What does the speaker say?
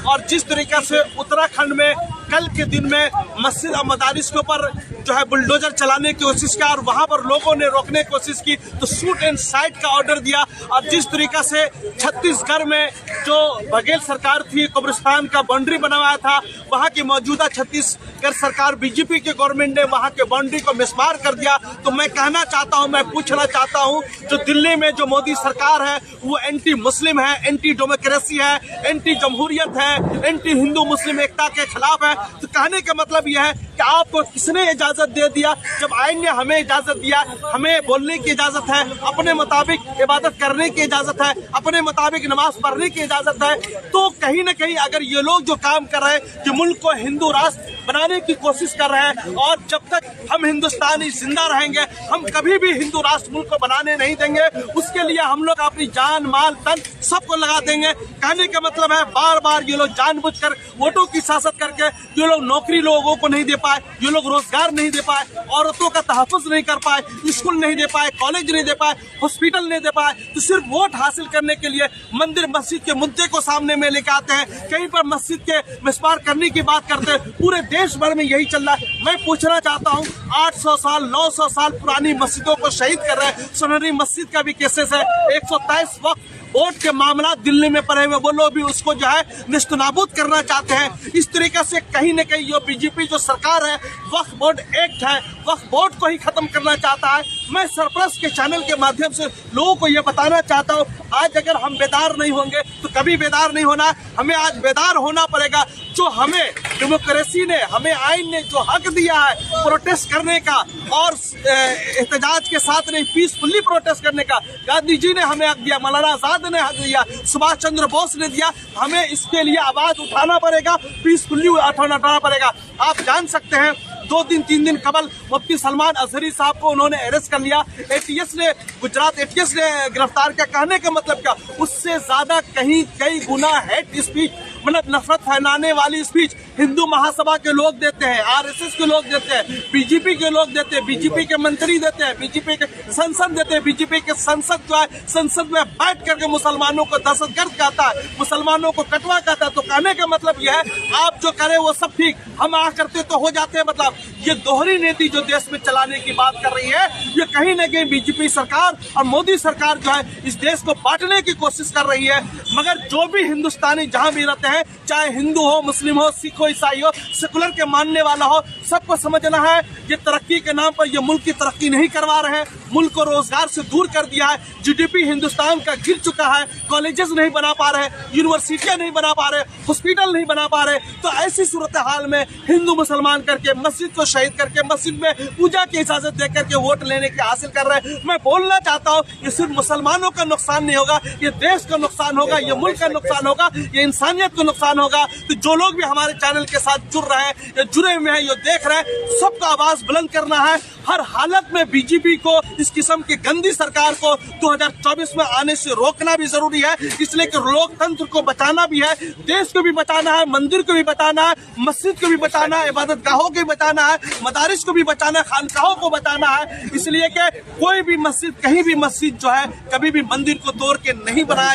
और जिस तरीके से उत्तराखंड में कल के दिन में मस्जिद और मदारिस के ऊपर जो है बुलडोजर चलाने की कोशिश किया और वहां पर लोगों ने रोकने की कोशिश की तो शूट एंड साइट का ऑर्डर दिया। और जिस तरीका से छत्तीसगढ़ में जो बघेल सरकार थी, कब्रिस्तान का बाउंड्री बनवाया था, वहां की मौजूदा छत्तीसगढ़ सरकार बीजेपी के गवर्नमेंट ने वहां के बाउंड्री को मिसमार कर दिया। तो मैं कहना चाहता हूं, मैं पूछना चाहता हूं, जो दिल्ली में जो मोदी सरकार है वो एंटी मुस्लिम है, एंटी डेमोक्रेसी है, एंटी जमहूरियत है, एंटी हिंदू मुस्लिम एकता के खिलाफ है। तो कहने का मतलब यह है कि आपको किसने इजाजत दे दिया? जब आइन ने हमें इजाजत दिया, हमें बोलने की इजाजत है, अपने मुताबिक इबादत करने की इजाजत है, अपने मुताबिक नमाज पढ़ने की इजाजत है, तो कहीं न कहीं अगर ये लोग जो काम कर रहे हैं कि मुल्क को हिंदू राष्ट्र बनाने की कोशिश कर रहे हैं और जब तक हम हिंदुस्तानी जिंदा रहेंगे हम कभी भी हिंदू राष्ट्र मुल्क को बनाने नहीं देंगे। उसके लिए हम लोग अपनी जान माल तन सबको लगा देंगे। कहने का मतलब है बार बार ये लोग जानबूझकर वोटों की सियासत करके ये लोग नौकरी लोगों को नहीं दे पाए, ये लोग रोजगार नहीं दे पाए, औरतों का तहफ़्फ़ुज़ नहीं कर पाए, स्कूल नहीं दे पाए, कॉलेज नहीं दे पाए, हॉस्पिटल नहीं दे पाए, तो सिर्फ वोट हासिल करने के लिए मंदिर मस्जिद के मुद्दे को सामने में लेके आते हैं। कहीं पर मस्जिद के मिसमार करने की बात करते हैं। पूरे देश भर में यही चल रहा है। मैं पूछना चाहता हूँ, 800 साल 900 साल पुरानी मस्जिदों को शहीद कर रहे हैं। सोनहरी मस्जिद का भी केसेस है। 123 वक्त वोट के मामला दिल्ली में पड़े हुए, वो लोग भी उसको जो है निस्तनाबूद करना चाहते हैं। इस तरीके से कहीं न कहीं ये बीजेपी जो सरकार है, वक्फ बोर्ड एक्ट है, वक्फ बोर्ड को ही खत्म करना चाहता है। मैं सरप्लस के चैनल के माध्यम से लोगों को ये बताना चाहता हूँ, आज अगर हम बेदार नहीं होंगे तो कभी बेदार नहीं होना। हमें आज बेदार होना पड़ेगा। जो हमें डेमोक्रेसी ने, हमें आइन ने जो हक दिया है प्रोटेस्ट करने का और एहतजाज के साथ नहीं, पीसफुली प्रोटेस्ट करने का, गांधी जी ने हमें हक दिया, मौलाना आजाद ने हक दिया, सुभाष चंद्र बोस ने दिया। हमें इसके लिए आवाज उठाना पड़ेगा, पीसफुली उठाना पड़ेगा। आप जान सकते हैं 2-3 दिन कबल मुफ्ती सलमान अजहरी साहब को उन्होंने अरेस्ट कर लिया। एटीएस ने, गुजरात एटीएस ने गिरफ्तार किया। कहने का मतलब क्या? उससे ज्यादा कई गुना हेट स्पीच, मतलब नफरत फैलाने वाली स्पीच हिंदू महासभा के लोग देते हैं, आरएसएस के लोग देते हैं, बीजेपी के लोग देते हैं, बीजेपी के मंत्री देते हैं, बीजेपी के संसद देते हैं। बीजेपी के संसद जो है, संसद में बैठ करके मुसलमानों को दहशतगर्द कहता है, मुसलमानों को कटवा कहता है। तो कहने का मतलब यह है, आप जो करें वो सब ठीक, हम आ करते तो हो जाते हैं। मतलब ये दोहरी नीति जो देश में चलाने की बात कर रही है, ये कहीं न कहीं बीजेपी सरकार और मोदी सरकार जो है इस देश को बांटने की कोशिश कर रही है। मगर जो भी हिंदुस्तानी जहां भी रहते हैं, चाहे हिंदू हो, मुस्लिम हो, सिख हो, ईसाई हो, सेकुलर के मानने वाला हो, सबको समझना है ये तरक्की के नाम पर ये मुल्क की तरक्की नहीं करवा रहे हैं, मुल्क को रोजगार से दूर कर दिया है। जीडीपी हिंदुस्तान का गिर चुका है, कॉलेजेस नहीं बना पा रहे, यूनिवर्सिटियां नहीं बना पा रहे, हॉस्पिटल नहीं बना पा रहे। तो ऐसी सूरत हाल में हिंदू मुसलमान करके मस्जिद को शहीद करके मस्जिद में पूजा की इजाजत दे करके वोट लेने की हासिल कर रहे हैं। मैं बोलना चाहता हूँ, ये सिर्फ मुसलमानों का नुकसान नहीं होगा, ये देश का नुकसान होगा, ये मुल्क का नुकसान होगा, ये इंसानियत का नुकसान होगा। तो जो लोग भी हमारे चैनल के साथ जुड़ रहे हैं या जुड़े हुए हैं, ये देख रहे हैं, सबका आवाज बुलंद करना है। हर हालत में बीजेपी को, इस किस्म की गंदी सरकार को 2024 में आने से रोकना भी जरूरी है। इसलिए कि लोकतंत्र को बचाना भी है, देश को भी बचाना है, मंदिर को भी बचाना है, मस्जिद को भी बचाना है, इबादत गाहों को भी बचाना है, मदारिस को भी बचाना है, खानकाहों को बचाना है। इसलिए कि कोई भी मस्जिद, कहीं भी मस्जिद जो है कभी भी मंदिर को तोड़ के नहीं बनाया।